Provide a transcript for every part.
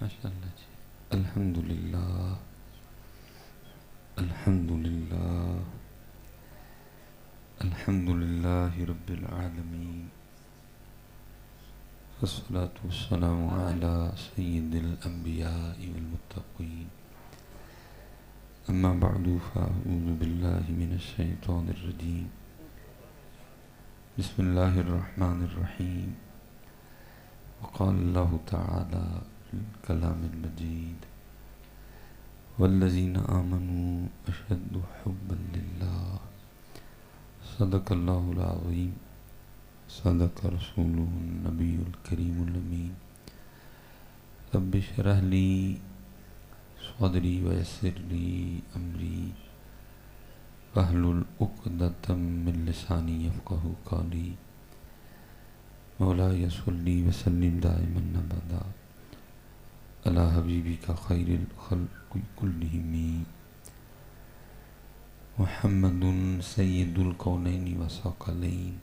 ماشاء اللہ جی. الحمدللہ الحمدللہ الحمدللہ رب العالمین والصلاة والسلام على سید الانبیاء والمتقین. اما بعد فاعوذ باللہ من الشیطان الرجیم. بسم اللہ الرحمن الرحیم. وقال اللہ تعالی في الكلام المجید والذین آمنوا اشد حبا للہ. صدق اللہ العظیم. صدق رسوله النبی الکریم الامین. رب اشرح لی صدری ویسر لی امری واحلل عقدۃ من لسانی یفقہوا قولی. مولاي صلی وسلم دائما ابدا علی حبیبک خیر الخلق کلہم محمد سید الکونین والثقلین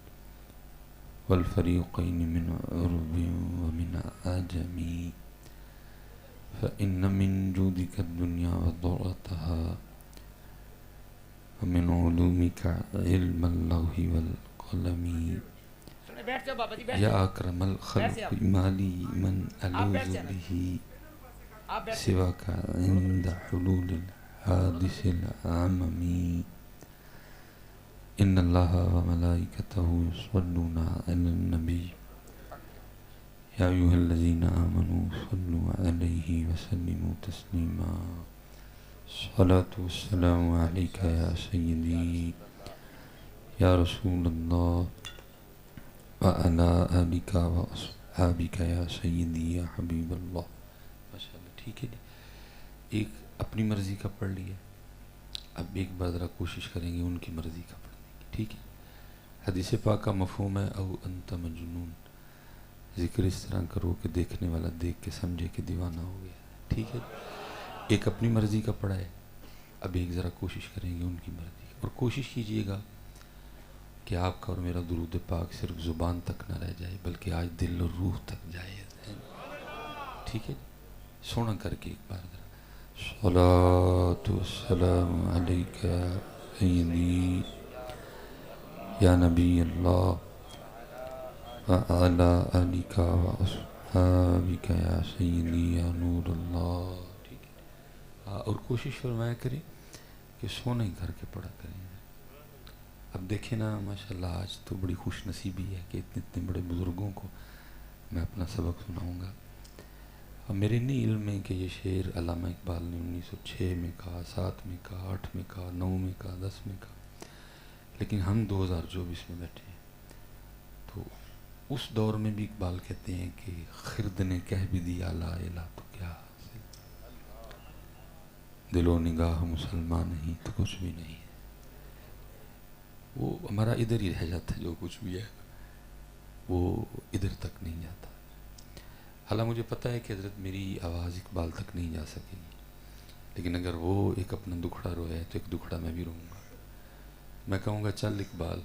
والفریقین من عرب ومن عجم. فإن من جودك الدنيا وضرتها ومن علومك علم اللوح والقلم. یا اکرم الخلق مالی من الوذ به سواک عند حلول الحادث العمم. ان اللہ وملائکته یصلون علی النبی یا ایھا الذین آمنوا صلوا علیہ وسلموا تسلیما. الصلاة والسلام علیک یا سیدی یا رسول اللہ وعلی آلک واصحابک یا سیدی یا حبیب اللہ. ماشاءاللہ. ٹھیک ہے جی. ایک اپنی مرضی کا پڑھ لیا. اب ایک بار ذرا کوشش کریں گے ان کی مرضی کا پڑھنے کی. ٹھیک ہے. حدیث پاک کا مفہوم ہے او انت مجنون. ذکر اس طرح کرو کہ دیکھنے والا دیکھ کے سمجھے کہ دیوانہ ہو گیا. ٹھیک ہے. ایک اپنی مرضی کا پڑھا ہے. اب ایک ذرا کوشش کریں گے ان کی مرضی کی. اور کوشش کیجئے گا کہ آپ کا اور میرا درود پاک صرف زبان تک نہ رہ جائے بلکہ آج دل اور روح تک جائے. ٹھیک ہے. سونا کر کے ایک بار ذرا. صلاۃ والسلام علیک سیدی یا نبی اللہ وعلی آلک واصحابک یا سیدی یا نور اللہ. ٹھیک ہے. اور کوشش فرمایا کریں کہ سونا ہی کر کے پڑھا کریں. اب دیکھیں نا ماشاءاللہ آج تو بڑی خوش نصیبی ہے کہ اتنے بڑے بزرگوں کو میں اپنا سبق سناؤں گا. اب میرے نہیں علم ہے کہ یہ شعر علامہ اقبال نے 1906 میں کہا، 7 میں کہا، 8 میں کہا، 9 میں کہا، 10 میں کہا، لیکن ہم 2024 میں بیٹھے ہیں. تو اس دور میں بھی اقبال کہتے ہیں کہ خرد نے کہہ بھی دیا لا الہ تو کیا حاصل، دل و نگاہ مسلمان نہیں تو کچھ بھی نہیں ہے. وہ ہمارا ادھر ہی رہ جاتا ہے، جو کچھ بھی ہے وہ ادھر تک نہیں جاتا. حالانکہ مجھے پتہ ہے کہ حضرت میری آواز اقبال تک نہیں جا سکے گی، لیکن اگر وہ ایک اپنا دکھڑا رویا ہے تو ایک دکھڑا میں بھی روں گا. میں کہوں گا چل اقبال،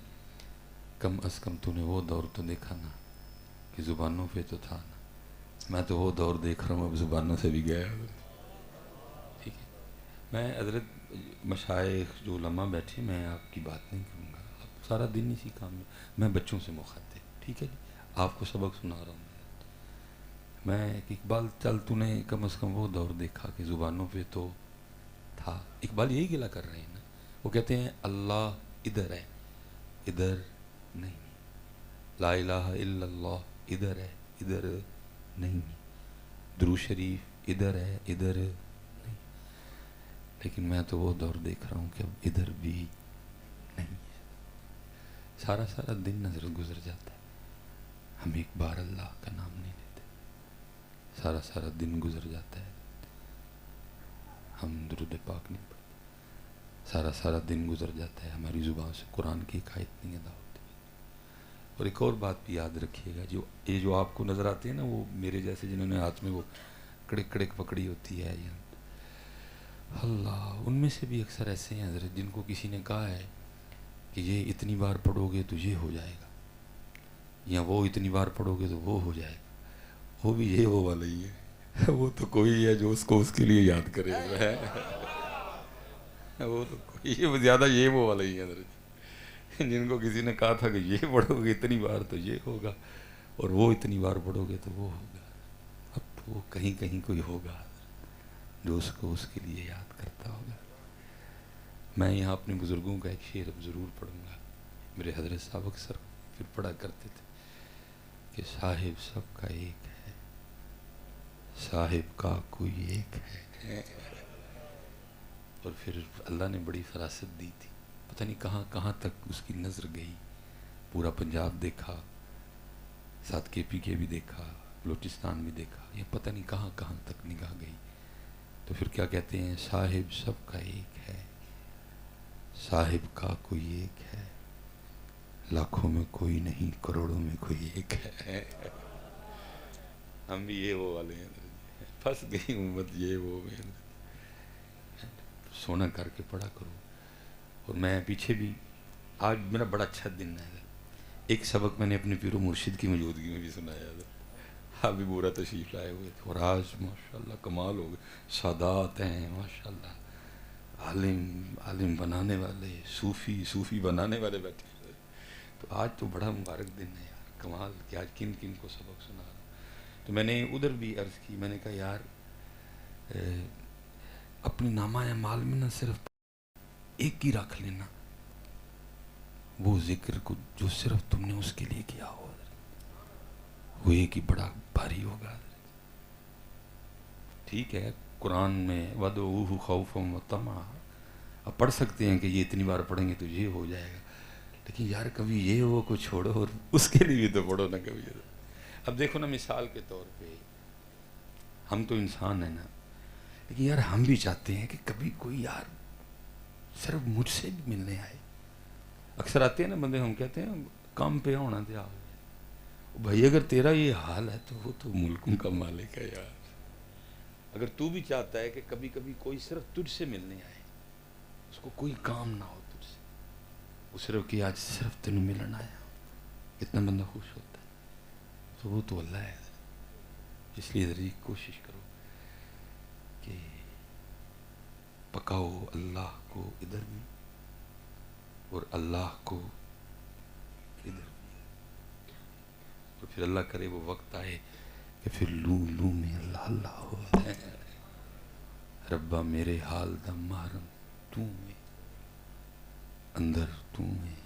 کم از کم تو نے وہ دور تو دیکھا نا کہ زبانوں پہ تو تھا نا. میں تو وہ دور دیکھ رہا ہوں اب زبانوں سے بھی گیا. ٹھیک ہے. میں حضرت مشائخ جو علماء بیٹھے میں آپ کی بات نہیں کروں گا. اب سارا دن اسی کام میں بچوں سے مخاطب. ٹھیک ہے جی. آپ کو سبق سنا رہا ہوں میں کہ اقبال چل تو نے کم از کم وہ دور دیکھا کہ زبانوں پہ تو تھا. اقبال یہی گلہ کر رہے ہیں نا. وہ کہتے ہیں اللہ ادھر ہے ادھر نہیں، لا الہ الا اللہ ادھر ہے ادھر نہیں، درود شریف ادھر ہے ادھر نہیں. لیکن میں تو وہ دور دیکھ رہا ہوں کہ اب ادھر بھی نہیں ہے. سارا دن نظر گزر جاتا ہے، ہم ایک بار اللہ کا نام نہیں لیتے. سارا دن گزر جاتا ہے، ہم درود پاک نہیں پڑھتے. سارا دن گزر جاتا ہے، ہماری زبان سے قرآن کی ایک آیت نہیں ادا ہوتی. اور ایک اور بات بھی یاد رکھیے گا، یہ جو آپ کو نظر آتے ہیں نا وہ میرے جیسے جنہوں نے ہاتھ میں وہ کڑک کڑک پکڑی ہوتی ہے یا اللہ، ان میں سے بھی اکثر ایسے ہیں حضرت جن کو کسی نے کہا ہے کہ یہ اتنی بار پڑھو گے تو یہ ہو جائے گا، یا وہ اتنی بار پڑھو گے تو وہ ہو جائے گا. وہ بھی یہ وہ والا ہی ہے. وہ تو کوئی ہے جو اس کو اس کے لیے یاد کرے. وہ تو کوئی زیادہ یہ وہ والا ہی ہے جن کو کسی نے کہا تھا کہ یہ پڑھو گے اتنی بار تو یہ ہوگا اور وہ اتنی بار پڑھو گے تو وہ ہوگا. اب تو وہ کہیں کہیں کوئی ہوگا جو اس کو اس کے لیے یاد کرتا ہوگا. میں یہاں اپنے بزرگوں کا ایک شعر اب ضرور پڑھوں گا. میرے حضرت صاحب اکثر پھر پڑھا کرتے تھے کہ صاحب سب کا ایک ہے، صاحب کا کوئی ایک ہے. اور پھر اللہ نے بڑی فراست دی تھی، پتہ نہیں کہاں کہاں تک اس کی نظر گئی. پورا پنجاب دیکھا، ساتھ کے پی کے بھی دیکھا، بلوچستان بھی دیکھا، یہ پتہ نہیں کہاں کہاں تک نگاہ گئی. تو پھر کیا کہتے ہیں، صاحب سب کا ایک ہے، صاحب کا کوئی ایک ہے، لاکھوں میں کوئی نہیں کروڑوں میں کوئی ایک ہے. ہم بھی یہ وہ والے ہیں، پھنس گئی امت یہ وہ میں. سونا کر کے پڑھا کرو. اور میں پیچھے بھی آج میرا بڑا اچھا دن ہے. ایک سبق میں نے اپنے پیر و مرشد کی موجودگی میں بھی سنایا تھا. آپ بھی پورا تشریف لائے ہوئے تھے اور آج ماشاءاللہ کمال ہو گئے. سادات ہیں ماشاءاللہ، عالم بنانے والے، صوفی بنانے والے بیٹھے ہوئے. تو آج تو بڑا مبارک دن ہے یار، کمال کہ آج کن کن کو سبق سنا رہا ہوں. تو میں نے ادھر بھی عرض کی، میں نے کہا یار اپنی نامہ اعمال میں نہ صرف ایک ہی رکھ لینا، وہ ذکر کو جو صرف تم نے اس کے لیے کیا ہو، وہ ایک ہی بڑا بھاری ہوگا. ٹھیک ہے قرآن میں وَدْعُوهُ خَوْفًا وَطَمَعًا اب پڑھ سکتے ہیں کہ یہ اتنی بار پڑھیں گے تو یہ ہو جائے گا، لیکن یار کبھی یہ وہ کو چھوڑو اور اس کے لیے بھی تو پڑھو نا کبھی. اب دیکھو نا، مثال کے طور پہ ہم تو انسان ہیں نا، لیکن یار ہم بھی چاہتے ہیں کہ کبھی کوئی یار صرف مجھ سے بھی ملنے آئے. اکثر آتے ہیں نا بندے، ہم کہتے ہیں کام پہ ہونا دیا بھائی، اگر تیرا یہ حال ہے تو وہ تو ملکوں کا مالک ہے یار. اگر تو بھی چاہتا ہے کہ کبھی کبھی کوئی صرف تجھ سے ملنے آئے، اس کو کوئی کام نہ ہو تجھ سے، وہ صرف کہ آج صرف تینوں ملنا آیا، اتنا بندہ خوش ہوتا ہے، تو وہ تو اللہ ہے. اس لیے ذرا کوشش کرو کہ پکاؤ اللہ کو ادھر بھی اور اللہ کو ادھر بھی. اور پھر اللہ کرے وہ وقت آئے کہ پھر لوں میں اللہ اللہ ہو. ربا میرے حال دا محرم تو میں، اندر تو میں،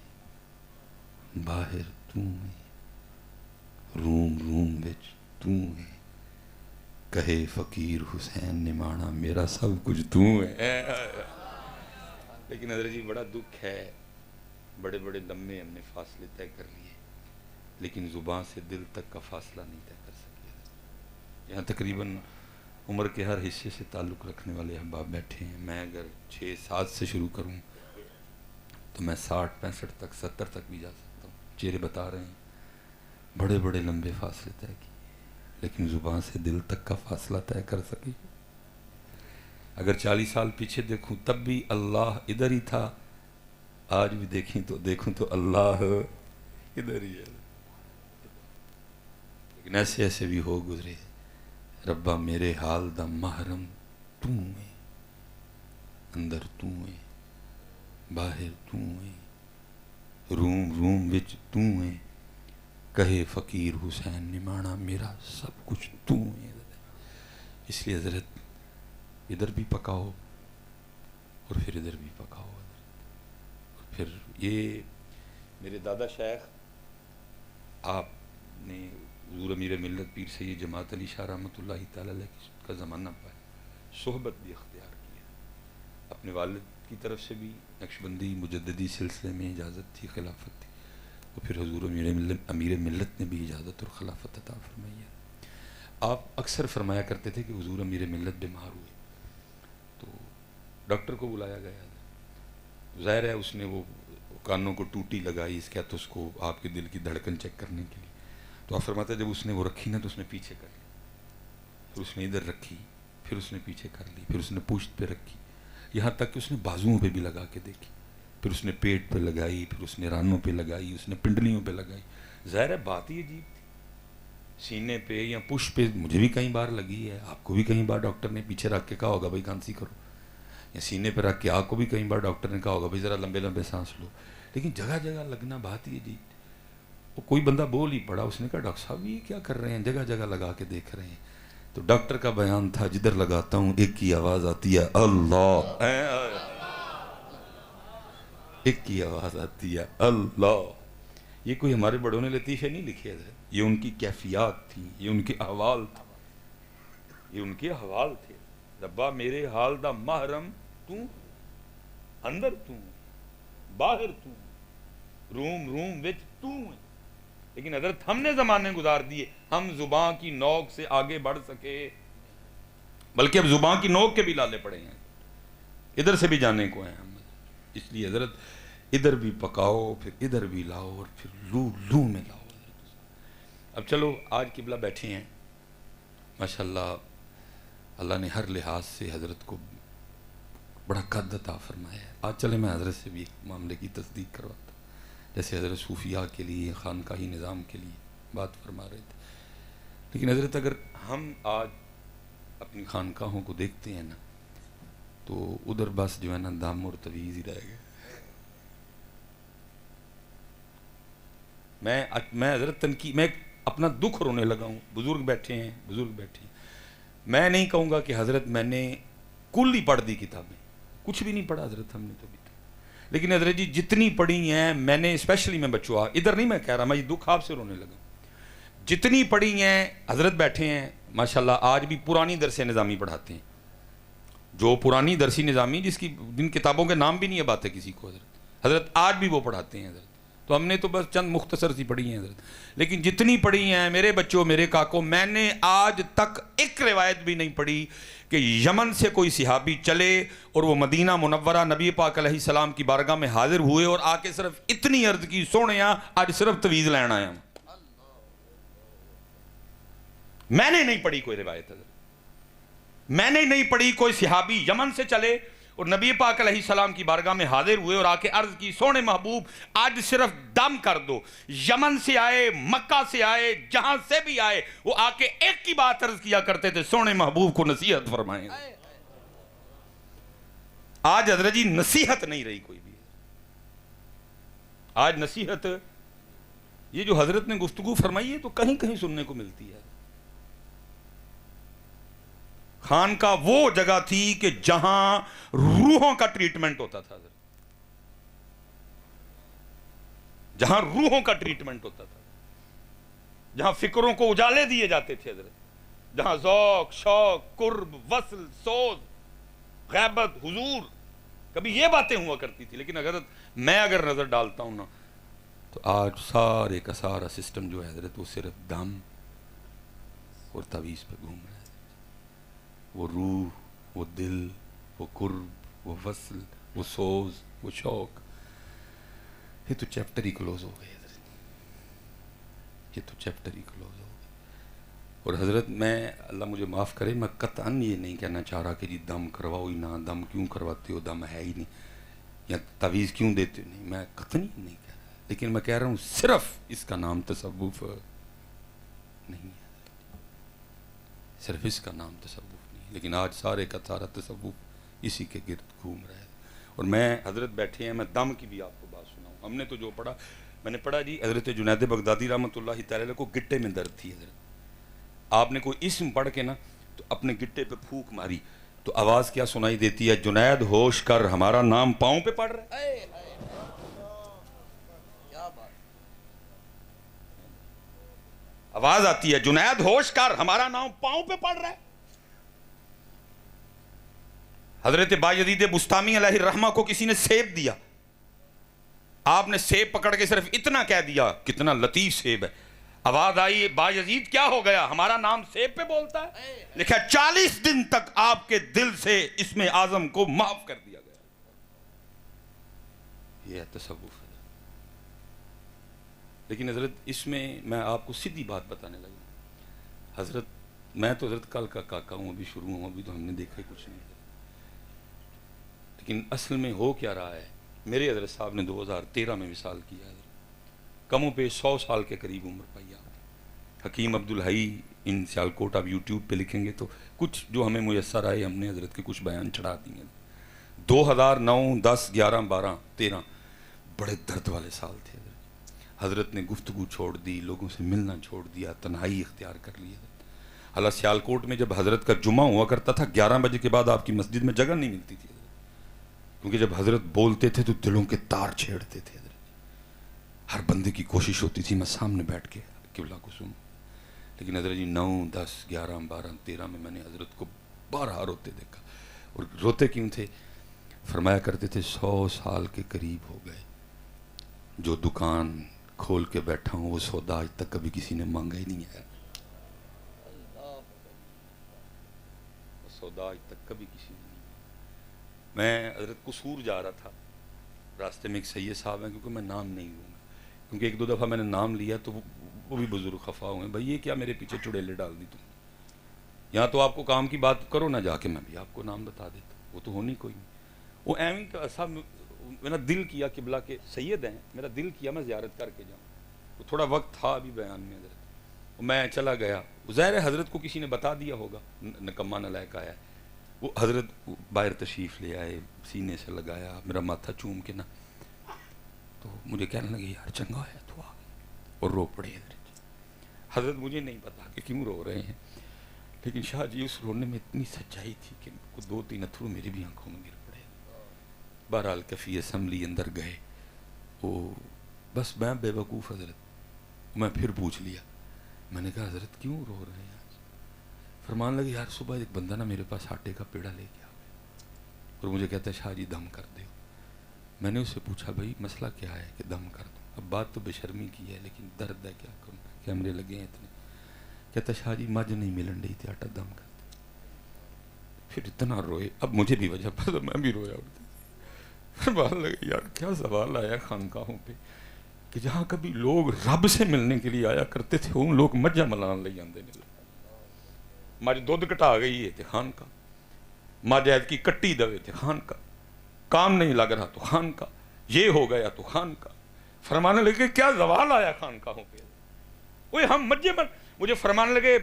باہر تو میں، روم وچ تو میں، کہے فقیر حسین نمانا میرا سب کچھ تو ہے. لیکن حضرت جی بڑا دکھ ہے، بڑے بڑے لمبے ہم نے فاصلے طے کر لیے لیکن زبان سے دل تک کا فاصلہ نہیں طے کر سکے. یہاں تقریباً عمر کے ہر حصے سے تعلق رکھنے والے احباب بیٹھے ہیں. میں اگر 6-7 سے شروع کروں تو میں 60-65 تک 70 تک بھی جا سکتا ہوں. چہرے بتا رہے ہیں بڑے بڑے لمبے فاصلے طے کیے لیکن زبان سے دل تک کا فاصلہ طے کر سکی. اگر 40 سال پیچھے دیکھوں تب بھی اللہ ادھر ہی تھا، آج بھی دیکھوں تو اللہ ادھر ہی ہے. لیکن ایسے ایسے بھی ہو گزرے. ربا میرے حال دا محرم تو ہے، اندر تو ہے، باہر تو ہے، روم وچ تو ہے، کہے فقیر حسین نمانا میرا سب کچھ تو ہے. اس لیے حضرت ادھر بھی پکاؤ اور پھر ادھر بھی پکاؤ. اور پھر یہ میرے دادا شیخ آپ نے حضور امیر ملت پیر سید جماعت علی شاہ رحمۃ اللہ تعالی علیہ کا زمانہ پایا، صحبت بھی اختیار کیا. اپنے والد کی طرف سے بھی نقشبندی مجددی سلسلے میں اجازت تھی، خلافت تھی، اور پھر حضور امیر ملت نے بھی اجازت اور خلافت عطا فرمائی ہے. آپ اکثر فرمایا کرتے تھے کہ حضور امیر ملت بیمار ہوئے تو ڈاکٹر کو بلایا گیا. ظاہر ہے اس نے وہ کانوں کو ٹوٹی لگائی، اس کہتے اس کو آپ کے دل کی دھڑکن چیک کرنے کے لیے. تو آپ فرماتے جب اس نے وہ رکھی نا تو اس نے پیچھے کر لی، پھر اس نے ادھر رکھی، پھر اس نے پیچھے کر لی، پھر اس نے پشت پہ رکھی، یہاں تک کہ اس نے بازوؤں پہ بھی لگا کے دیکھی، پھر اس نے پیٹ پہ لگائی، پھر اس نے رانوں پہ لگائی، اس نے پنڈلیوں پہ لگائی. ظاہر ہے بات ہی عجیب تھی. سینے پہ یا پش پہ مجھے بھی کئی بار لگی ہے, آپ کو بھی کئی بار ڈاکٹر نے پیچھے رکھ کے کہا ہوگا بھائی کھانسی کرو, یا سینے پہ رکھ کے آپ کو بھی کئی بار ڈاکٹر نے کہا ہوگا بھائی ذرا لمبے لمبے سانس لو. لیکن جگہ جگہ لگنا بات یہ جی, وہ کوئی بندہ بول ہی پڑا, اس نے کہا ڈاکٹر صاحب یہ کیا کر رہے ہیں, جگہ جگہ لگا کے دیکھ رہے ہیں. تو ڈاکٹر کا بیان تھا جدھر لگاتا ہوں ایک کی آواز آتی ہے اللہ, ایک کی آواز آتی ہے اللہ. یہ کوئی ہمارے بڑوں نے لطیفے نہیں لکھے تھے, یہ ان کی کیفیات تھی, یہ ان کے احوال تھے, یہ ان کے احوال تھے. ربا میرے حال دا محرم تو, اندر تو, باہر تو, روم روم وچ تو ہے. لیکن حضرت ہم نے زمانے گزار دیے, ہم زبان کی نوک سے آگے بڑھ سکے, بلکہ اب زبان کی نوک کے بھی لالے پڑے ہیں, ادھر سے بھی جانے کو ہیں ہم. اس لیے حضرت ادھر بھی پکاؤ, پھر ادھر بھی لاؤ, اور پھر لو لو میں لاؤ. اب چلو آج قبلہ بیٹھے ہیں ماشاءاللہ, اللہ نے ہر لحاظ سے حضرت کو بڑا قد عطا فرمایا ہے. آج چلے میں حضرت سے بھی ایک معاملے کی تصدیق کرواتا ہوں. جیسے حضرت صوفیاء کے لیے, خانقاہی نظام کے لیے بات فرما رہے تھے, لیکن حضرت اگر ہم آج اپنی خانقاہوں کو دیکھتے ہیں نا, تو ادھر بس جو ہے نا دم اور تویز ہی رہ گئے. میں حضرت تنقید, میں اپنا دکھ رونے لگا ہوں. بزرگ بیٹھے ہیں, بزرگ بیٹھے ہیں, میں نہیں کہوں گا کہ حضرت میں نے کل ہی پڑھ دی کتابیں, کچھ بھی نہیں پڑھا حضرت ہم نے تو بھی. لیکن حضرت جی جتنی پڑھی ہیں میں نے, اسپیشلی میں بچوں, ادھر نہیں میں کہہ رہا, میں یہ دکھ آپ سے رونے لگا, جتنی پڑھی ہیں حضرت بیٹھے ہیں ماشاءاللہ, آج بھی پرانی درس نظامی پڑھاتے ہیں. جو پرانی درسی نظامی جس کی جن کتابوں کے نام بھی نہیں اب آتے کسی کو, حضرت آج بھی وہ پڑھاتے ہیں حضرت. تو ہم نے تو بس چند مختصر سی پڑھی ہیں حضرت, لیکن جتنی پڑھی ہیں میرے بچوں, میرے کاکوں, میں نے آج تک ایک روایت بھی نہیں پڑھی کہ یمن سے کوئی صحابی چلے اور وہ مدینہ منورہ نبی پاک علیہ السلام کی بارگاہ میں حاضر ہوئے اور آ کے صرف اتنی عرض کی, سونیا آج صرف تویز لین آیا ہوں. میں نے نہیں پڑھی کوئی روایت حضرت, میں نے نہیں پڑھی کوئی صحابی یمن سے چلے اور نبی پاک علیہ السلام کی بارگاہ میں حاضر ہوئے اور آ کے عرض کی, سونے محبوب آج صرف دم کر دو. یمن سے آئے, مکہ سے آئے, جہاں سے بھی آئے, وہ آ کے ایک کی بات عرض کیا کرتے تھے, سونے محبوب کو نصیحت فرمائیں. آج حضرت جی نصیحت نہیں رہی کوئی بھی. آج نصیحت, یہ جو حضرت نے گفتگو فرمائی ہے تو کہیں کہیں سننے کو ملتی ہے. خان کا وہ جگہ تھی کہ جہاں روحوں کا ٹریٹمنٹ ہوتا تھا حضرت, جہاں روحوں کا ٹریٹمنٹ ہوتا تھا, جہاں فکروں کو اجالے دیے جاتے تھے حضرت, جہاں ذوق, شوق, قرب, وصل, سوز, غیبت, حضور, کبھی یہ باتیں ہوا کرتی تھی. لیکن حضرت میں اگر نظر ڈالتا ہوں نا, تو آج سارے کا سارا سسٹم جو ہے حضرت, وہ صرف دم اور تویز پہ گھوم رہا ہے. وہ روح, وہ دل, وہ قرب, وہ وصل, وہ سوز, وہ شوق, یہ تو چیپٹر ہی کلوز ہو گئے حضرت, یہ تو چیپٹر ہی کلوز ہو گئے. اور حضرت میں, اللہ مجھے معاف کرے, میں قطعاً یہ نہیں کہنا چاہ رہا کہ جی دم کرواؤ ہی نہ, دم کیوں کرواتے ہو, دم ہے ہی نہیں, یا تعویذ کیوں دیتے ہو, نہیں, میں قطعاً نہیں کہہ رہا, لیکن میں کہہ رہا ہوں صرف اس کا نام تصوف نہیں ہے, صرف اس کا نام تصوف نہیں. لیکن آج سارے کا سارا تصوف اسی کے گرد گھوم رہا ہے. اور میں, حضرت بیٹھے ہیں, میں دم کی بھی آپ کو بات سناؤں. ہم نے تو جو پڑھا, میں نے پڑھا جی حضرت جنید بغدادی رحمۃ اللہ تعالی کو گٹے میں درد تھی حضرت. آپ نے کوئی اسم پڑھ کے نا تو اپنے گٹے پہ پھونک ماری تو آواز کیا سنائی دیتی ہے, جنید ہوش کر ہمارا نام پاؤں پہ پڑھ رہا ہے. آواز آتی ہے, جنید ہوش کر ہمارا نام پاؤں پہ پڑھ رہا ہے. حضرت بایزید بستامی علیہ الرحمہ کو کسی نے سیب دیا, آپ نے سیب پکڑ کے صرف اتنا کہہ دیا, کتنا لطیف سیب ہے. آواز آئی, بایزید کیا ہو گیا, ہمارا نام سیب پہ بولتا ہے. لکھا 40 دن تک آپ کے دل سے اسم اعظم کو معاف کر دیا گیا. یہ ہے تصوف. لیکن حضرت اس میں آپ کو سیدھی بات بتانے لگا. حضرت میں تو حضرت کل کا کاکا ہوں, ابھی شروع ہوں, ابھی تو ہم نے دیکھا کچھ نہیں. لیکن اصل میں ہو کیا رہا ہے, میرے حضرت صاحب نے 2013 میں وصال کیا, کم و بیش 100 سال کے قریب عمر پائی آپ. حکیم عبدالحی ان سیالکوٹ آپ یوٹیوب پہ لکھیں گے تو کچھ جو ہمیں میسر آئے ہم نے حضرت کے کچھ بیان چڑھا دیے. 2009 10 11 12 13 بڑے درد والے سال تھے. حضرت نے گفتگو چھوڑ دی, لوگوں سے ملنا چھوڑ دیا, تنہائی اختیار کر لی. حالانکہ سیالکوٹ میں جب حضرت کا جمعہ ہوا کرتا تھا 11 بجے کے بعد آپ کی مسجد میں جگہ نہیں ملتی تھی, کیونکہ جب حضرت بولتے تھے تو دلوں کے تار چھیڑتے تھے. ہر بندے کی کوشش ہوتی تھی میں سامنے بیٹھ کے قبلہ کو سنوں, لیکن حضرت جی 9 10 11 12 13 میں نے حضرت کو بارہا روتے دیکھا. اور روتے کیوں تھے؟ فرمایا کرتے تھے 100 سال کے قریب ہو گئے جو دکان کھول کے بیٹھا ہوں وہ سودا آج تک کبھی کسی نے مانگا ہی نہیں ہے. سودا آج تک کبھی کسی نے نہیں. میں حضرت قصور جا رہا تھا, راستے میں ایک سید صاحب ہیں, کیونکہ میں نام نہیں لوں گا, کیونکہ ایک دو دفعہ میں نے نام لیا تو وہ بھی بزرگ خفا ہوئے, بھائی یہ کیا میرے پیچھے چڑیلے ڈال دی تم, یہاں تو آپ کو کام کی بات کرو نہ, جا کے میں بھی آپ کو نام بتا دیتا, وہ تو ہونی کوئی نہیں. وہ ایویں کا صاحب میرا دل کیا قبلہ کے سید ہیں, میرا دل کیا میں زیارت کر کے جاؤں. وہ تھوڑا وقت تھا ابھی بیان میں حضرت, میں چلا گیا. ظاہر ہے حضرت کو کسی نے بتا دیا ہوگا, نکما نلائق آیا ہے. وہ حضرت باہر تشریف لے آئے, سینے سے لگایا, میرا ماتھا چوم کے نا, تو مجھے کہنے لگے یار چنگا ہے تو آ گئے, اور رو پڑے. حضرت مجھے نہیں پتا کہ کیوں رو رہے ہیں, لیکن شاہ جی اس رونے میں اتنی سچائی تھی کہ 2-3 اتھرو میری بھی آنکھوں میں گر پڑے. بہرحال کفی اسمبلی اندر گئے, وہ بس میں بے وقوف حضرت, میں پھر پوچھ لیا, میں نے کہا حضرت کیوں رو رہے ہیں آج؟ فرمان لگے یار صبح ایک بندہ نا میرے پاس آٹے کا پیڑا لے کے آ گیا اور مجھے کہتا ہے شاہ جی دم کر دے. میں نے اس سے پوچھا بھائی مسئلہ کیا ہے کہ دم کر دوں؟ اب بات تو بے شرمی کی ہے لیکن درد ہے, کیا کروں, کیمرے لگے ہیں اتنے. کہتا شاہ جی مجھ نہیں ملن رہی تھی, آٹا دم کر دے. پھر اتنا روئے, اب مجھے بھی وجہ پتا, میں بھی رویا. فرمان لگے یار کیا سوال آیا خانقاہوں پہ کہ جہاں کبھی لوگ رب سے ملنے کے لیے آیا کرتے تھے ان لوگ مجھا ملان لے جاندے نے. مجھ دودھ کٹا گئی ہے تے خان کا, مجھ ایت کی کٹی دوے تے خان کا, کام نہیں لگ رہا تو خان کا, یہ ہو گیا تو خان کا. فرمانے لگے کیا زوال آیا خانقاہوں پہ, وہ ہم مجھے فرمانے لگے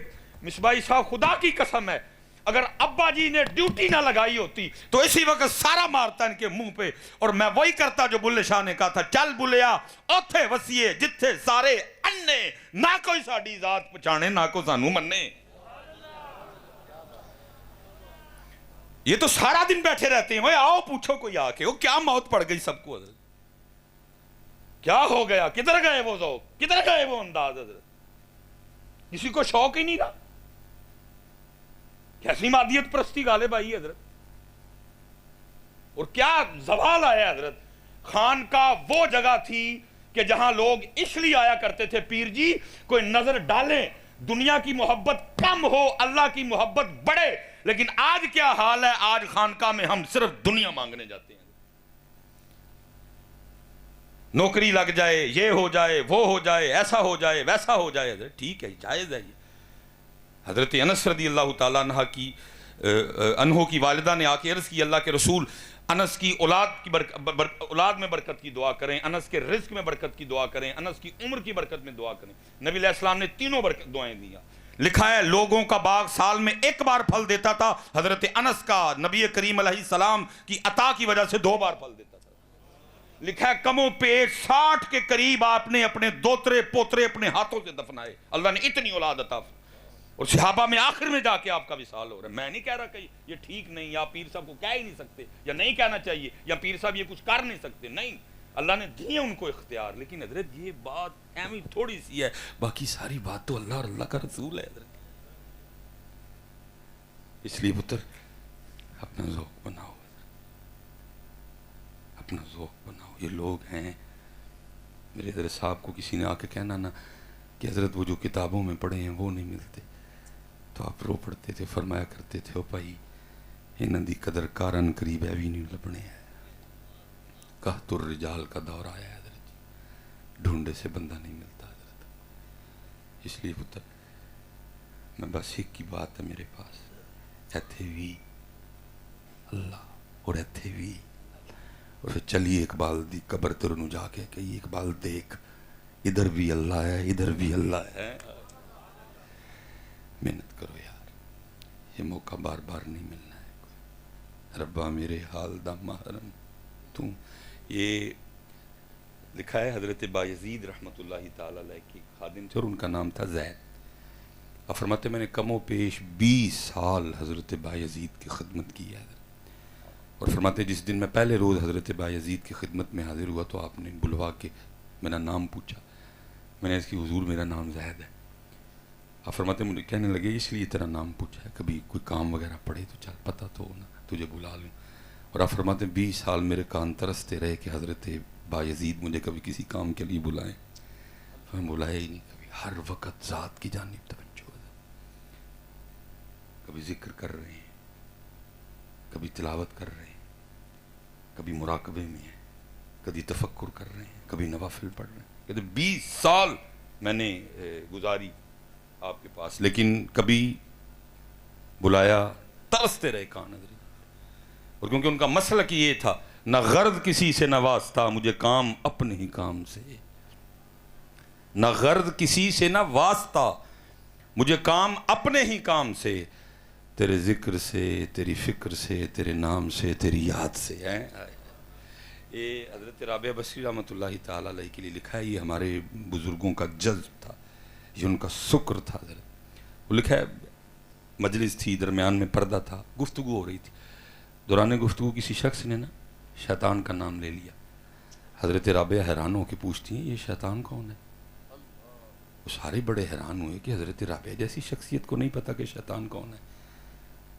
مصباحی صاحب خدا کی قسم ہے اگر ابا جی نے ڈیوٹی نہ لگائی ہوتی تو اسی وقت سارا مارتا ان کے منہ پہ, اور میں وہی کرتا جو بلے شاہ نے کہا تھا, چل بلیا اوتھے وسیے جتھے سارے انے, نہ کوئی ساڑی ذات پچھانے نہ کو سانو مننے. یہ تو سارا دن بیٹھے رہتے ہیں, وہ آؤ پوچھو کوئی آ کے, وہ کیا موت پڑ گئی سب کو حضرت, کیا ہو گیا, کدھر گئے وہ ذوق, کدھر گئے وہ انداز حضرت, کسی کو شوق ہی نہیں رہا. کیسی مادیت پرستی غالب آئی حضرت, اور کیا زوال آیا حضرت. خانقاہ وہ جگہ تھی کہ جہاں لوگ اس لیے آیا کرتے تھے پیر جی کوئی نظر ڈالیں, دنیا کی محبت کم ہو اللہ کی محبت بڑھے. لیکن آج کیا حال ہے, آج خانقاہ میں ہم صرف دنیا مانگنے جاتے ہیں. نوکری لگ جائے, یہ ہو جائے, وہ ہو جائے, ایسا ہو جائے, ویسا ہو جائے. حضرت ٹھیک ہے, جائز ہے یہ. حضرت انس رضی اللہ تعالیٰ عنہ کی والدہ نے آ کے عرض کی اللہ کے رسول انس کی اولاد میں برکت کی دعا کریں, انس کے رزق میں برکت کی دعا کریں, انس کی عمر کی برکت میں دعا کریں. نبی علیہ السلام نے تینوں دعائیں دیا. لکھا ہے لوگوں کا باغ سال میں ایک بار پھل دیتا تھا, حضرت انس کا نبی کریم علیہ السلام کی عطا کی وجہ سے 2 بار پھل دیتا تھا. لکھا ہے کم و پیش 60 کے قریب آپ نے اپنے دوترے پوترے اپنے ہاتھوں سے دفنائے, اللہ نے اتنی اولاد عطا فرمائی. اور صحابہ میں آخر میں جا کے آپ کا وصال ہو رہا ہے. میں نہیں کہہ رہا کہ یہ ٹھیک نہیں, یا پیر صاحب کو کہہ ہی نہیں سکتے, یا نہیں کہنا چاہیے, یا پیر صاحب یہ کچھ کر نہیں سکتے, نہیں, اللہ نے دیے ان کو اختیار. لیکن حضرت یہ بات ایویں تھوڑی سی ہے, باقی ساری بات تو اللہ اور اللہ کا رسول ہے حضرت. اس لیے پتر اپنا ذوق بناؤ, اپنا ذوق بناؤ. یہ لوگ ہیں, میرے حضرت صاحب کو کسی نے آ کے کہنا نا کہ حضرت وہ جو کتابوں میں پڑھے ہیں وہ نہیں ملتے, تو آپ رو پڑتے تھے, فرمایا کرتے تھے او بھائی انہاں دی قدر کارن قریب ہے بھی نہیں لبنے ہیں. قحط الرجال کا دور آیا ہے حضرت, ڈھونڈے سے بندہ نہیں ملتا حضرت. اس لیے پتر میں بس ایک کی بات ہے میرے پاس, ایتھے بھی اللہ اور ایتھے بھی, اور پھر چلیے اقبال دی قبر تر نو جا کے کہیے اقبال دیکھ ادھر بھی اللہ ہے ادھر بھی اللہ ہے. محنت کرو یار، یہ موقع بار بار نہیں ملنا ہے. ربا میرے حال دا محرم تو. یہ لکھا ہے حضرت بایزید رحمۃ اللہ تعالی علیہ کی خادم تھے اور ان کا نام تھا زید. اور فرماتے میں نے کم و پیش 20 سال حضرت بایزید کی خدمت کی ہے. اور فرماتے جس دن میں پہلے روز حضرت بایزید کی خدمت میں حاضر ہوا تو آپ نے بلوا کے میرا نام پوچھا. میں نے اس کی حضور میرا نام زید ہے. آپ فرماتے مجھے کہنے لگے اس لیے تیرا نام پوچھا ہے، کبھی کوئی کام وغیرہ پڑے تو چل پتہ تو ہونا تجھے بلا لوں. اور آپ فرماتے 20 سال میرے کان ترستے رہے کہ حضرت بایزید مجھے کبھی کسی کام کے لیے بلائیں. میں بلایا ہی نہیں کبھی. ہر وقت ذات کی جانب توجہ ہے. کبھی ذکر کر رہے ہیں، کبھی تلاوت کر رہے ہیں، کبھی مراقبے میں ہیں، کبھی تفکر کر رہے ہیں، کبھی نوافل پڑھ رہے ہیں. کہتے 20 سال میں نے گزاری آپ کے پاس، لیکن کبھی بلایا ترستے رہے کان حضرت. اور کیونکہ ان کا مسلک یہ تھا نہ غرض کسی سے نہ واسطہ، مجھے کام اپنے ہی کام سے. نہ غرض کسی سے نہ واسطہ، مجھے کام اپنے ہی کام سے. تیرے ذکر سے، تیری فکر سے، تیرے نام سے، تیری یاد سے. یہ حضرت رابعہ بصری رحمۃ اللہ تعالیٰ علیہ کے لیے لکھا ہے. یہ ہمارے بزرگوں کا جذب تھا، یہ ان کا شکر تھا. وہ لکھا ہے مجلس تھی، درمیان میں پردہ تھا، گفتگو ہو رہی تھی. دوران گفتگو کسی شخص نے نا شیطان کا نام لے لیا. حضرت رابعہ حیران ہو کے پوچھتی ہیں یہ شیطان کون ہے؟ وہ سارے بڑے حیران ہوئے کہ حضرت رابعہ جیسی شخصیت کو نہیں پتا کہ شیطان کون ہے.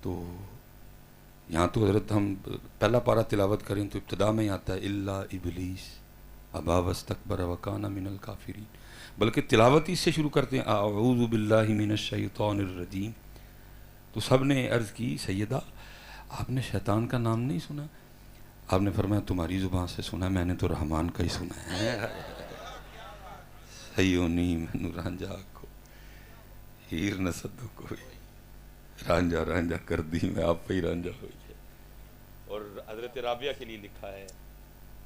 تو یہاں تو حضرت ہم پہلا پارہ تلاوت کریں تو ابتدا میں آتا ہے الا ابلیس ابا واستکبر وکان من الکافرین، بلکہ تلاوت اس سے شروع کرتے ہیں اعوذ باللہ من الشیطان الرجیم. تو سب نے عرض کی سیدہ آپ نے شیطان کا نام نہیں سنا؟ آپ نے فرمایا تمہاری زبان سے سنا، میں نے تو رحمان کا ہی سنا ہے. سیونی مینو رانجا کو ہیر نہ صدو کوئی، رانجا رانجا کر دی میں آپ پہ ہی رانجا ہوئی ہے. اور حضرت رابعہ کے لیے لکھا ہے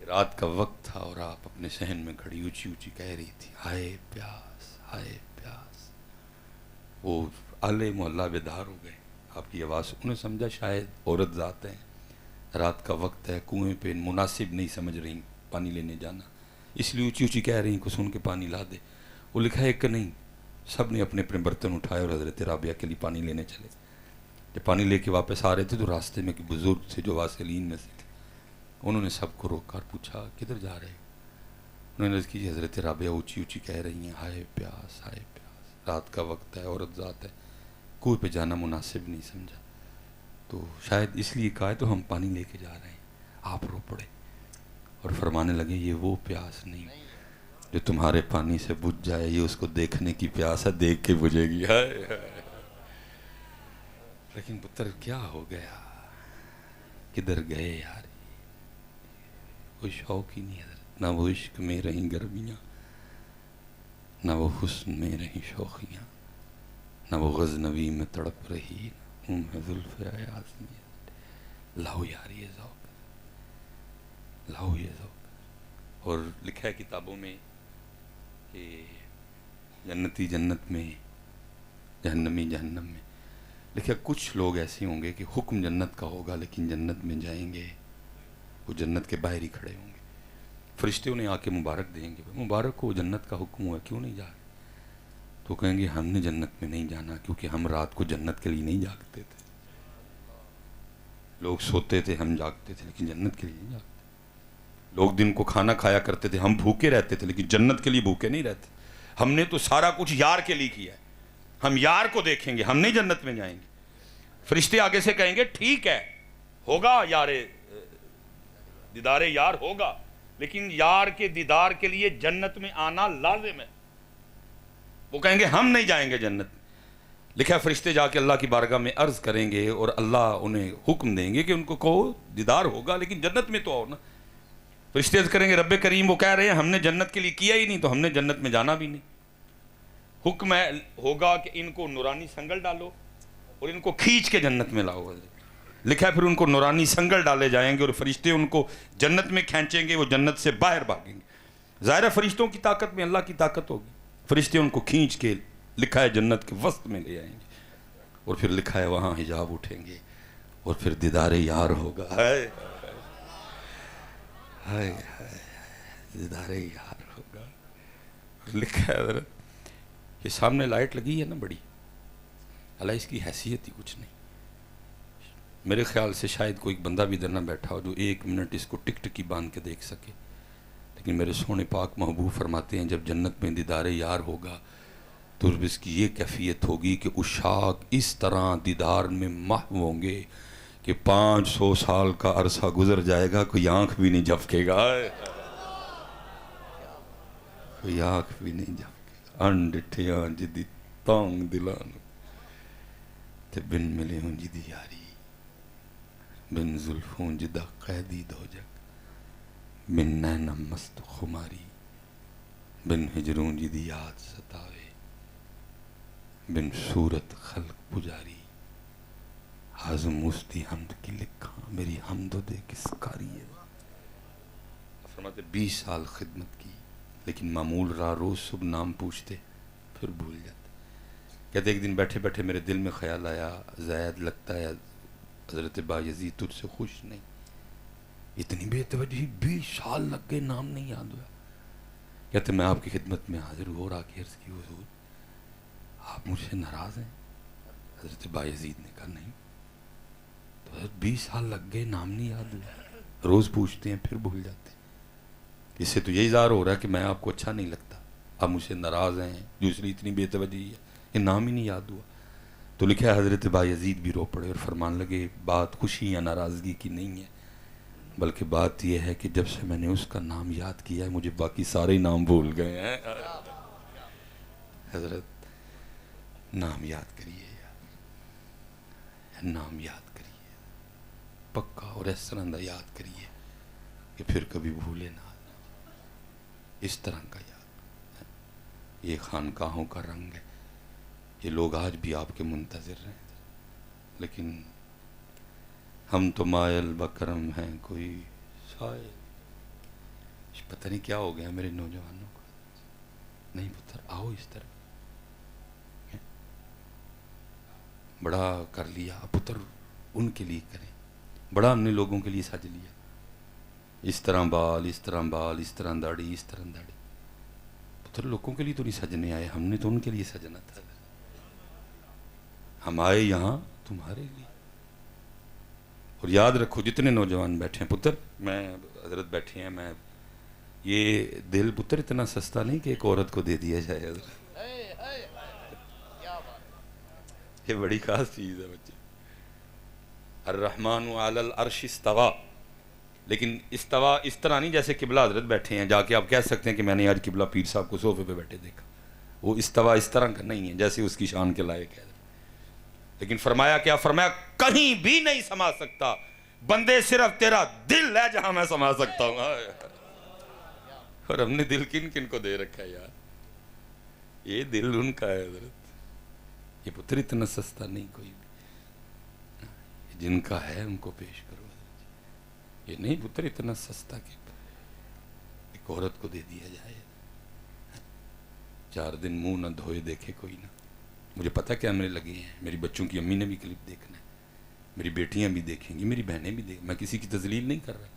رات کا وقت تھا اور آپ اپنے صحن میں کھڑی اونچی اونچی کہہ رہی تھی ہائے پیاس ہائے پیاس. وہ اہل محلہ بیدار ہو گئے آپ کی آواز. انہوں نے سمجھا شاید عورت ذات ہیں، رات کا وقت ہے، کنویں پہ مناسب نہیں سمجھ رہی پانی لینے جانا، اس لیے اونچی اونچی کہہ رہی کچھ ان کے پانی لا دے. وہ لکھا ہے کہ نہیں، سب نے اپنے اپنے برتن اٹھائے اور حضرت رابعہ کے لیے پانی لینے چلے. جب پانی لے کے واپس آ رہے تھے تو راستے میں ایک بزرگ تھے جو واصلین میں سے تھے. انہوں نے سب کو روک کر پوچھا کدھر جا رہے؟ انہوں نے عرض کی حضرت رابعہ اونچی اونچی کہہ رہی ہیں ہائے پیاس ہائے پیاس، رات کا وقت ہے، عورت ذات ہے، کنویں پہ جانا مناسب نہیں سمجھا، تو شاید اس لیے کہا ہے تو ہم پانی لے کے جا رہے ہیں. آپ رو پڑے اور فرمانے لگے یہ وہ پیاس نہیں جو تمہارے پانی سے بجھ جائے، یہ اس کو دیکھنے کی پیاس ہے، دیکھ کے بجھے گی. لیکن پتر کیا ہو گیا، کدھر گئے یار؟ کوئی شوق ہی نہیں ہے، نہ وہ عشق میں رہیں گرمیاں، نہ وہ حسن میں رہیں شوخیاں، نہ وہ غزنوی میں تڑپ رہی ہوں میں زلف ایاز میں. لاؤ یار یہ ذوق، لاؤ یہ ذوق. اور لکھا ہے کتابوں میں کہ جنتی جنت میں، جہنمی جہنم میں. لکھا کچھ لوگ ایسے ہوں گے کہ حکم جنت کا ہوگا لیکن جنت میں جائیں گے وہ جنت کے باہر ہی کھڑے ہوں گے. فرشتے انہیں آ کے مبارک دیں گے مبارک ہو جنت کا حکم ہوا کیوں نہیں جا رہے؟ تو کہیں گے ہم نے جنت میں نہیں جانا کیونکہ ہم رات کو جنت کے لیے نہیں جاگتے تھے. لوگ سوتے تھے ہم جاگتے تھے لیکن جنت کے لیے نہیں جاگتے. لوگ دن کو کھانا کھایا کرتے تھے ہم بھوکے رہتے تھے لیکن جنت کے لیے بھوکے نہیں رہتے. ہم نے تو سارا کچھ یار کے لیے کیا ہے، ہم یار کو دیکھیں گے، ہم نہیں جنت میں جائیں گے. فرشتے آگے سے کہیں گے ٹھیک ہے ہوگا یار دیدار یار ہوگا، لیکن یار کے دیدار کے لیے جنت میں آنا لازم ہے. وہ کہیں گے ہم نہیں جائیں گے جنت. لکھا فرشتے جا کے اللہ کی بارگاہ میں عرض کریں گے اور اللہ انہیں حکم دیں گے کہ ان کو کہو دیدار ہوگا لیکن جنت میں تو آؤ نا. فرشتے عرض کریں گے رب کریم وہ کہہ رہے ہیں ہم نے جنت کے لیے کیا ہی نہیں تو ہم نے جنت میں جانا بھی نہیں. حکم ہے ہوگا کہ ان کو نورانی سنگل ڈالو اور ان کو کھینچ کے جنت میں لاؤ. لکھا ہے پھر ان کو نورانی سنگل ڈالے جائیں گے اور فرشتے ان کو جنت میں کھینچیں گے، وہ جنت سے باہر بھاگیں گے. ظاہر فرشتوں کی طاقت میں اللہ کی طاقت ہوگی. فرشتے ان کو کھینچ کے لکھا ہے جنت کے وسط میں لے آئیں گے. اور پھر لکھا ہے وہاں حجاب اٹھیں گے اور پھر دیدار یار ہوگا. ہائے ہائے ہائے دیدار یار ہوگا. لکھا ہے حضرت یہ سامنے لائٹ لگی ہے نا بڑی, اللہ اس کی حیثیت ہی کچھ نہیں. میرے خیال سے شاید کوئی بندہ بھی ادھر نہ بیٹھا ہو جو 1 منٹ اس کو ٹک ٹکی باندھ کے دیکھ سکے. لیکن میرے سونے پاک محبوب فرماتے ہیں جب جنت میں دیدار یار ہوگا تو اس کی یہ کیفیت ہوگی کہ عشاق اس طرح دیدار میں محو ہوں گے کہ 500 سال کا عرصہ گزر جائے گا, کوئی آنکھ بھی نہیں جھپکے گا, کوئی آنکھ بھی نہیں جھپکے گا. انڈٹھیاں جدی تانگ دلانو تے بن ملے ہوں جدی یاری, بن زلفوں جدہ قیدی دو جگ, بن نینم مست خماری, بن ہجروں جدی یاد ستاوے, بن صورت خلق پجاری. حازم مستی حمد کی لکھاں میری حمد و دے کس کاری ہے. فرماتے 20 سال خدمت کی لیکن معمول را روز صبح نام پوچھتے پھر بھول جاتے. کہتے ایک دن بیٹھے بیٹھے میرے دل میں خیال آیا, زید لگتا ہے حضرت بایزید تجھ سے خوش نہیں, اتنی بے توجہی 20 سال لگ گئے نام نہیں یاد ہوا. کہتے میں آپ کی خدمت میں حاضر ہو رہا کہ عرض کی حضور آپ مجھ سے ناراض ہیں؟ حضرت بایزید نے کہا نہیں. تو حضرت 20 سال لگ گئے نام نہیں یاد ہوا, روز پوچھتے ہیں پھر بھول جاتے ہیں. اس سے تو یہی ظاہر ہو رہا ہے کہ میں آپ کو اچھا نہیں لگتا, آپ مجھ سے ناراض ہیں, دوسری اتنی بے توجہی ہے کہ نام ہی نہیں یاد ہوا. تو لکھا ہے حضرت بایزید بھی رو پڑے اور فرمان لگے بات خوشی یا ناراضگی کی نہیں ہے, بلکہ بات یہ ہے کہ جب سے میں نے اس کا نام یاد کیا ہے مجھے باقی سارے نام بھول گئے ہیں. حضرت نام یاد کریے یار, نام یاد کریے پکا, اور اس طرح دا یاد کریے کہ پھر کبھی بھولے نہ. اس طرح کا یاد. یہ خانقاہوں کا رنگ ہے, یہ لوگ آج بھی آپ کے منتظر ہیں, لیکن ہم تو مائل بکرم ہیں کوئی سائل. پتہ نہیں کیا ہو گیا میرے نوجوانوں کو. نہیں پتر آؤ اس طرح, بڑا کر لیا پتر ان کے لیے کریں, بڑا ہم نے لوگوں کے لیے سج لیا, اس طرح بال, اس طرح بال, اس طرح داڑھی, اس طرح داڑھی. پتر لوگوں کے لیے تو نہیں سجنے آئے, ہم نے تو ان کے لیے سجنا تھا. ہم آئے یہاں تمہارے لیے. اور یاد رکھو جتنے نوجوان بیٹھے ہیں پتر, میں حضرت بیٹھے ہیں, میں یہ دل پتر اتنا سستا نہیں کہ ایک عورت کو دے دیا جائے. حضرت یہ بڑی خاص چیز ہے بچے. الرحمن علی العرش استوا, لیکن استوا اس طرح نہیں جیسے قبلہ حضرت بیٹھے ہیں جا کے آپ کہہ سکتے ہیں کہ میں نے آج قبلہ پیر صاحب کو صوفے پہ بیٹھے دیکھا. وہ استوا اس طرح کا نہیں ہے جیسے اس کی شان کے لائق ہے. لیکن فرمایا کیا, فرمایا کہیں بھی نہیں سما سکتا بندے, صرف تیرا دل ہے جہاں میں سما سکتا ہوں. اور ہم نے دل کن کن کو دے رکھا ہے یار, یہ دل ان کا ہے حضرت. یہ پتر اتنا سستا نہیں کوئی بھی, جن کا ہے ان کو پیش کرو. یہ نہیں پتر اتنا سستا کہ ایک عورت کو دے دیا جائے. 4 دن منہ نہ دھوئے دیکھے کوئی نہ. مجھے پتہ کیمرے لگے ہیں, میری بچوں کی امی نے بھی کلپ دیکھنا ہے, میری بیٹیاں بھی دیکھیں گی, میری بہنیں بھی دیکھیں. میں کسی کی تذلیل نہیں کر رہا,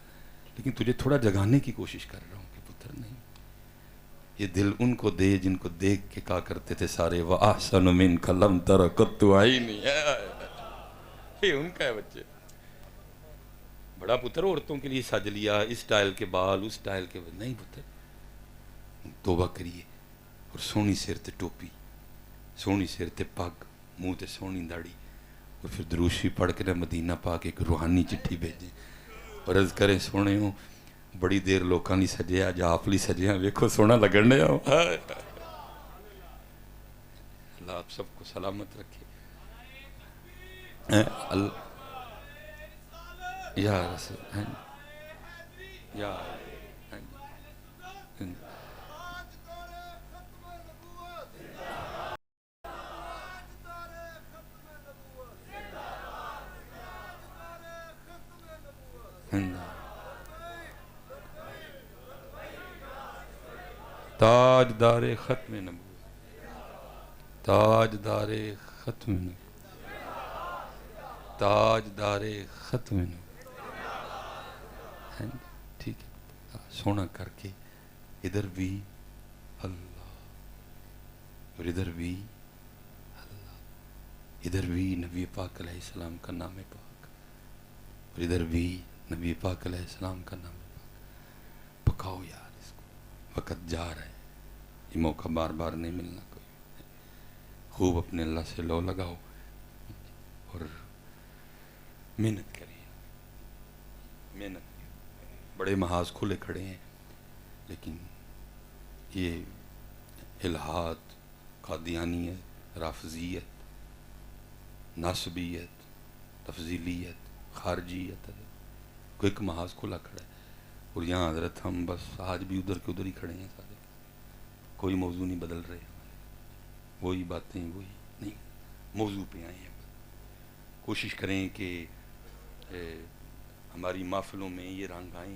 لیکن تجھے تھوڑا جگانے کی کوشش کر رہا ہوں کہ پتر نہیں, یہ دل ان کو دے جن کو دیکھ کے کہا کرتے تھے سارے وَأَحْسَنُ مِنْكَ لَمْ تَرَ قَطُّ عَيْنِي. یہ ان کا ہے بچے. بڑا پتر عورتوں کے لیے سج لیا, اس سٹائل کے بال, اس سٹائل کے بال. نہیں پتر, توبہ کریے. اور سونی سر تے ٹوپی, سونی سر تے پگ, منہ تے سونی داڑھی, اور پھر دروشی پڑھ کے مدینہ پاک ایک روحانی چٹھی بھیجیں اور عرض کریں سونے ہوں بڑی دیر لوکاں لی سجیا جا آپ لی سجیا, ویکھو سونا لگن ڈیا. اللہ آپ سب کو سلامت رکھے. اللہ یا رسول یا تاجدار ختم نبوت, تاجدار ختم نبوت. تاجدار ختم ٹھیک ہے سونا کر کے ادھر بھی اللہ اور ادھر بھی اللہ، ادھر بھی نبی پاک علیہ السلام کا نام پاک اور ادھر بھی نبی پاک علیہ السلام کا نام پاک. پکاؤ یار اس کو، وقت جا رہا ہے، یہ موقع بار بار نہیں ملنا. کوئی خوب اپنے اللہ سے لو لگاؤ اور محنت کریے. محنت بڑے محاذ کھلے کھڑے ہیں، لیکن یہ الہاد، قادیانیت، رافضیت، ناصبیت، تفضیلیت، خارجیت، کوئی ایک محاذ کھلا کھڑا ہے. اور یہاں حضرت ہم بس آج بھی ادھر کے ادھر ہی کھڑے ہیں سارے، کوئی موضوع نہیں بدل رہے ہمارے، وہی باتیں وہی نہیں، موضوع پہ آئے ہیں. کوشش کریں کہ ہماری محفلوں میں یہ رنگ آئیں.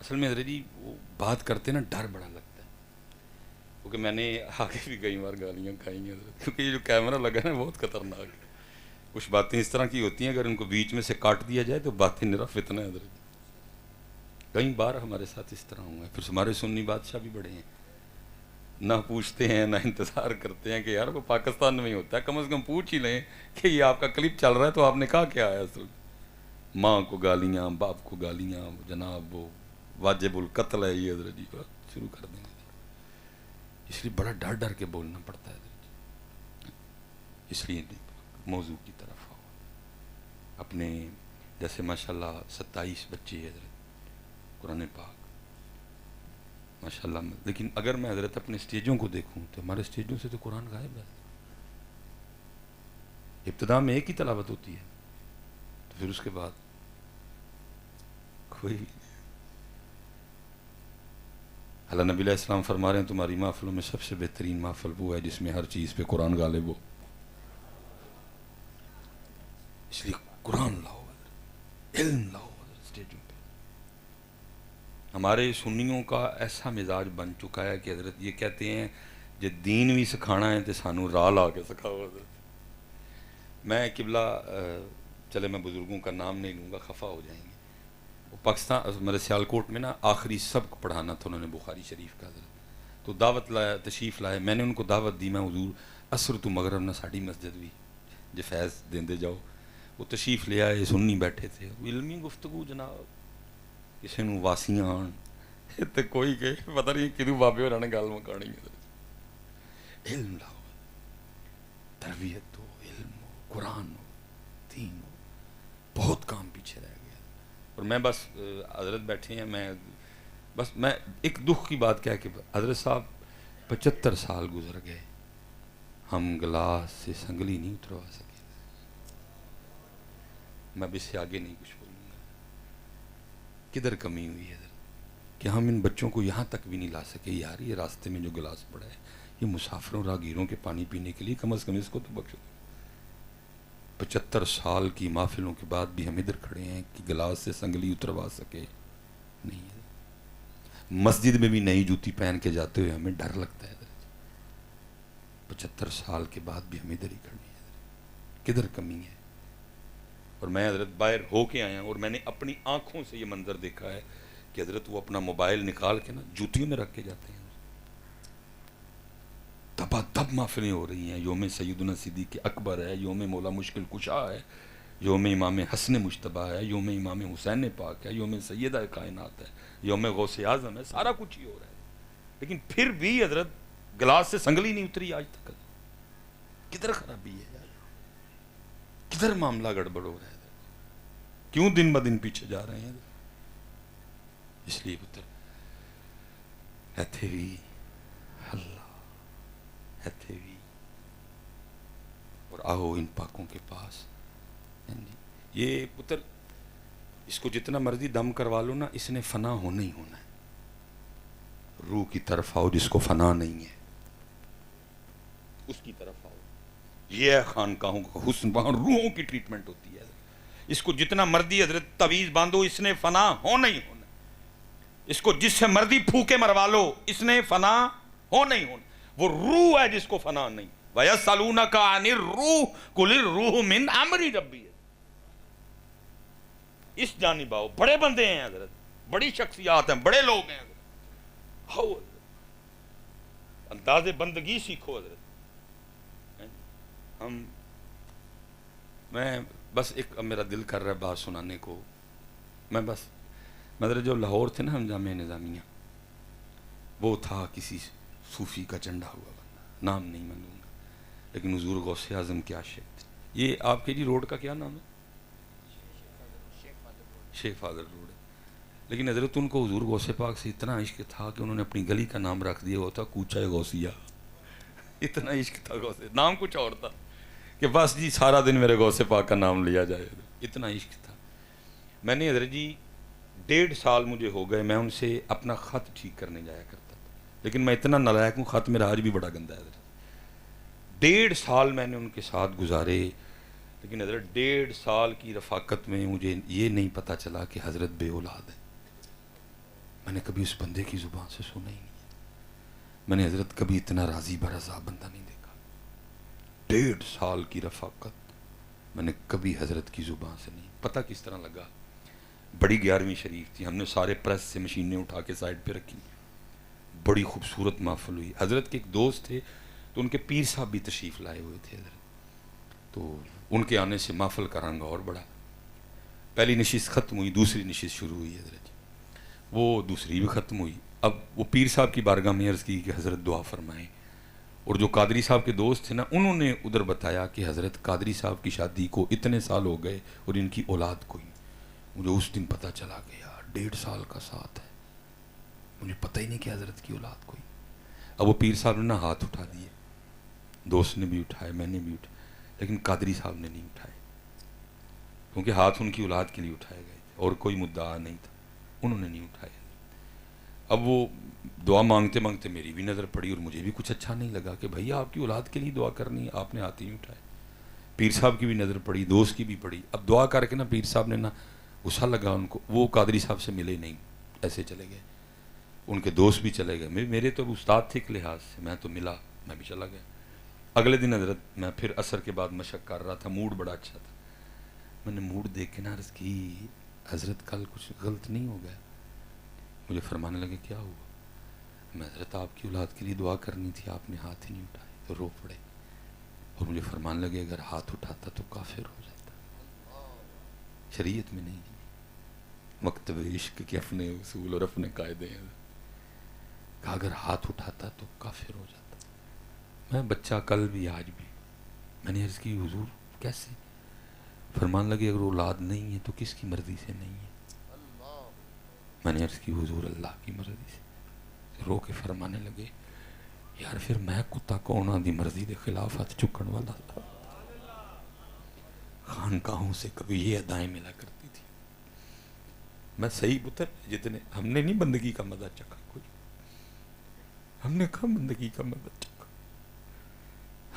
اصل میں حضرت جی وہ بات کرتے نا ڈر بڑا لگتا ہے، کیونکہ میں نے آگے بھی کئی بار گالیاں کھائی ہیں حضرت، کیونکہ یہ جو کیمرہ لگا ہے بہت خطرناک ہے. کچھ باتیں اس طرح کی ہوتی ہیں اگر ان کو بیچ میں سے کاٹ دیا جائے تو باتیں نرا فتنہ ہے حضرت. کئی بار ہمارے ساتھ اس طرح ہوا ہے. پھر ہمارے سنی بادشاہ بھی بڑے ہیں، نہ پوچھتے ہیں نہ انتظار کرتے ہیں کہ یار وہ پاکستان میں ہی ہوتا ہے، کم از کم پوچھ ہی لیں کہ یہ آپ کا کلپ چل رہا ہے تو آپ نے کہا کیا ہے. اصل ماں کو گالیاں، باپ کو گالیاں، جناب وہ واجب القتل ہے یہ حضرت جی، شروع کر دیں گے. اس لیے بڑا ڈر ڈر کے بولنا پڑتا ہے حضرت جی. اس لیے موضوع کی طرف آؤ. اپنے جیسے ماشاءاللہ 27 بچے حضرت قرآن پاک ماشاءاللہ. لیکن اگر میں حضرت اپنے اسٹیجوں کو دیکھوں تو ہمارے اسٹیجوں سے تو قرآن غائب ہے. ابتدا میں ایک ہی تلاوت ہوتی ہے تو پھر اس کے بعد کوئی. اللہ نبی علیہ السلام فرما رہے ہیں تمہاری محفلوں میں سب سے بہترین محفل وہ ہے جس میں ہر چیز پہ قرآن غالب ہو. اس لیے قرآن لاؤ، علم لاؤ اسٹیجوں پہ. ہمارے سنیوں کا ایسا مزاج بن چکا ہے کہ حضرت یہ کہتے ہیں جو دین بھی سکھانا ہے تو سانو راہ لا کے سکھاؤ حضرت. میں قبلہ چلے میں بزرگوں کا نام نہیں لوں گا خفا ہو جائیں گے. وہ پاکستان میرے سیالکوٹ میں نا آخری سبق پڑھانا تھا انہوں نے بخاری شریف کا حضرت، تو دعوت لایا، تشریف لائے. میں نے ان کو دعوت دی، میں حضور عصر تو مغرب نہ ساڑی مسجد بھی جو فیض دیندے جاؤ. وہ تشریف لے آئے، سنی بیٹھے تھے، علمی گفتگو جناب. کسی نو واسیاں آن تے کوئی کہ پتہ نہیں کدوں بابے ہوراں نے گل مکانی ہے. علم لاؤ، تربیت ہو، علم ہو، قرآن ہو، دین ہو. بہت کام پیچھے رہ گیا. اور میں بس حضرت بیٹھے ہیں، میں ایک دکھ کی بات کیا کہ حضرت صاحب 75 سال گزر گئے، ہم گلاس سے سنگلی نہیں اتروا سکے. میں اب اس سے آگے نہیں کچھ بولوں گا. کدھر کمی ہوئی ہے حضرت کہ ہم ان بچوں کو یہاں تک بھی نہیں لا سکے. یار یہ راستے میں جو گلاس پڑا ہے یہ مسافروں راہگیروں کے پانی پینے کے لیے، کم از کم اس کو تو بخش دو. 75 سال کی محفلوں کے بعد بھی ہم ادھر کھڑے ہیں کہ گلاس سے سنگلی اتروا سکے نہیں ہے. مسجد میں بھی نئی جوتی پہن کے جاتے ہوئے ہمیں ڈر لگتا ہے. 75 سال کے بعد بھی ہم ادھر ہی کھڑے ہیں. کدھر کمی ہے؟ اور میں حضرت باہر ہو کے آیا ہوں اور میں نے اپنی آنکھوں سے یہ منظر دیکھا ہے کہ حضرت وہ اپنا موبائل نکال کے نا جوتیوں میں رکھ کے جاتے ہیں. دبا دب محفلیں ہو رہی ہیں. یوم سیدنا صدیق اکبر ہے، یوم مولا مشکل کشا ہے، یوم امام حسن مجتبیٰ ہے، یوم امام حسین پاک ہے، یوم سیدہ کائنات ہے، یوم غوث اعظم ہے. سارا کچھ ہی ہو رہا ہے. لیکن پھر بھی حضرت گلاس سے سنگلی نہیں اتری آج تک. کدھر خرابی ہے یار؟ کدھر معاملہ گڑبڑ ہو رہا ہے؟ کیوں دن بدن پیچھے جا رہے ہیں؟ اس لیے پتر ایتھے بھی اللہ ایتھے بھی اور آؤ ان پاکوں کے پاس. یہ پتر اس کو جتنا مرضی دم کروا لو نا، اس نے فنا ہونا ہی ہونا ہے. روح کی طرف آؤ جس کو فنا نہیں ہے، اس کی طرف آؤ. یہ ہے خانقاہوں کا حسن، وہاں روحوں کی ٹریٹمنٹ ہوتی ہے. اس کو جتنا مرضی حضرت تعویذ باندھو، اس نے فنا ہونا ہی ہونا. اس کو جس سے مرضی پھوکے مروا لو، اس نے فنا ہونا ہی ہونا. وہ روح ہے جس کو فنا نہیں. وَيَسْأَلُونَكَ عَنِ الرُّوحِ قُلِ الرُّوحُ مِنْ أَمْرِ رَبِّي. اس جانب آؤ، بڑے بندے ہیں حضرت، بڑی شخصیات ہیں، بڑے لوگ ہیں حضرت، آؤ انداز بندگی سیکھو حضرت. میں بس ایک میرا دل کر رہا ہے بات سنانے کو. میں جو لاہور تھے نا ہم جامعہ نظامیہ، وہ تھا کسی صوفی کا چنڈا ہوا بندہ، نام نہیں میں لوں گا، لیکن حضور غوث اعظم کے عاشق تھے. یہ آپ کے جی روڈ کا کیا نام ہے؟ شیخ فاضل روڈ ہے. لیکن حضرت ان کو حضور غوث پاک سے اتنا عشق تھا کہ انہوں نے اپنی گلی کا نام رکھ دیا ہوا تھا کوچہ غوثیہ. اتنا عشق تھا غوث، نام کچھ اور تھا کہ بس جی سارا دن میرے غوث پاک کا نام لیا جائے، اتنا عشق تھا. میں نے حضرت جی 1.5 سال مجھے ہو گئے میں ان سے اپنا خط ٹھیک کرنے جایا کرتا تھا، لیکن میں اتنا نالائق ہوں، خط میرا آج بھی بڑا گندا ہے حضرت. 1.5 سال میں نے ان کے ساتھ گزارے، لیکن حضرت 1.5 سال کی رفاقت میں مجھے یہ نہیں پتا چلا کہ حضرت بے اولاد ہے. میں نے کبھی اس بندے کی زبان سے سنا ہی نہیں. میں نے حضرت کبھی اتنا راضی برضا بندہ نہیں دیکھا. 1.5 سال کی رفاقت میں نے کبھی حضرت کی زبان سے نہیں. پتہ کس طرح لگا؟ بڑی 11ویں شریف تھی، ہم نے سارے پریس سے مشینیں اٹھا کے سائڈ پہ رکھی، بڑی خوبصورت محفل ہوئی. حضرت کے ایک دوست تھے تو ان کے پیر صاحب بھی تشریف لائے ہوئے تھے حضرت، تو ان کے آنے سے محفل کا رنگ اور بڑھا. پہلی نشست ختم ہوئی، دوسری نشست شروع ہوئی حضرت، وہ دوسری بھی ختم ہوئی. اب وہ پیر صاحب کی بارگاہ میں عرض کی کہ حضرت دعا فرمائیں، اور جو قادری صاحب کے دوست تھے نا انہوں نے ادھر بتایا کہ حضرت قادری صاحب کی شادی کو اتنے سال ہو گئے اور ان کی اولاد کوئی. مجھے اس دن پتہ چلا کہ یار 1.5 سال کا ساتھ ہے، مجھے پتہ ہی نہیں کہ حضرت کی اولاد کوئی. اب وہ پیر صاحب نے نا ہاتھ اٹھا دیے، دوست نے بھی اٹھائے، میں نے بھی اٹھائے، لیکن قادری صاحب نے نہیں اٹھائے، کیونکہ ہاتھ ان کی اولاد کے لیے اٹھائے گئے تھے اور کوئی مدعا نہیں تھا، انہوں نے نہیں اٹھائے. اب وہ دعا مانگتے مانگتے میری بھی نظر پڑی اور مجھے بھی کچھ اچھا نہیں لگا کہ بھئی آپ کی اولاد کے لیے دعا کرنی ہے، آپ نے ہاتھ ہی نہیں اٹھائے. پیر صاحب کی بھی نظر پڑی، دوست کی بھی پڑی. اب دعا کر کے نا پیر صاحب نے نا غصہ لگا ان کو، وہ قادری صاحب سے ملے نہیں، ایسے چلے گئے. ان کے دوست بھی چلے گئے، میرے تو استاد تھے ایک لحاظ سے، میں تو ملا، میں بھی چلا گیا. اگلے دن حضرت میں پھر عصر کے بعد مشق کر رہا تھا، موڈ بڑا اچھا تھا. میں نے موڈ دیکھ کے نا عرض کی حضرت کل کچھ غلط نہیں ہو گیا؟ مجھے فرمانے لگے کیا ہوا؟ میں حضرت آپ کی اولاد کے لیے دعا کرنی تھی، آپ نے ہاتھ ہی نہیں اٹھائے. تو رو پڑے اور مجھے فرمانے لگے اگر ہاتھ اٹھاتا تو کافر ہو جاتا. شریعت میں نہیں، مکتب عشق کے اپنے اصول اور اپنے قاعدے ہیں، کہا اگر ہاتھ اٹھاتا تو کافر ہو جاتا. میں بچہ کل بھی آج بھی. میں نے عرض کی حضور کیسے؟ فرمان لگے اگر اولاد نہیں ہے تو کس کی مرضی سے نہیں ہے؟ میں نے عرض کی حضور اللہ کی مرضی سے. رو کے فرمانے لگے یار پھر میں کتا کونہ دی مرضی دے خلاف ہاتھ چکن والا تھا. خانقاہوں سے کبھی یہ ادائیں ملا کرتی تھی. میں صحیح پتر جتنے ہم نے نہیں بندگی کا مزہ چکا، کوئی ہم نے کہا بندگی کا مزہ چکا،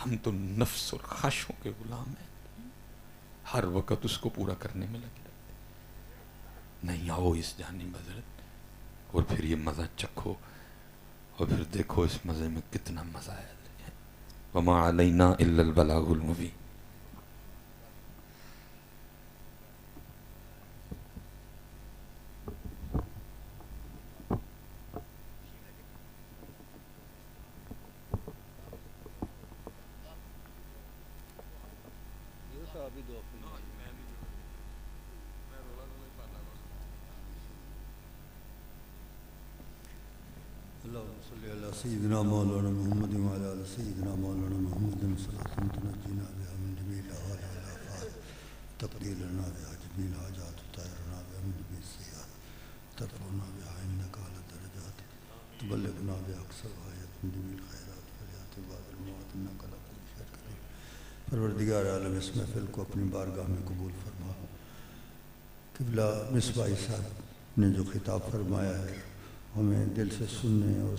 ہم تو نفس اور خواہشوں کے غلام ہیں، ہر وقت اس کو پورا کرنے میں لگے رہتے. نہیں آؤ اس جانب حضرت اور پھر یہ مزہ چکھو اور پھر دیکھو اس مزے میں کتنا مزہ ہے. وما علینا الا البلاغ المبین. سيدنا مولانا محمد وعلى آل سيدنا مولانا محمد صلاة تنجينا بها من جميع الأهوال والآفات، تقضي لنا بها جميع الحاجات، وتطهرنا بها من جميع السيئات، ترفعنا بها عندك على الدرجات، تبلغنا بها أقصى الغايات من جميع الخيرات والحياة بعد الموت، إنك على كل شيء قدير. پروردگار عالم اس محفل کو اپنی بارگاہ میں قبول فرما. قبلہ مصباحی صاحب نے جو خطاب فرمایا ہے ہمیں دل سے سننے اور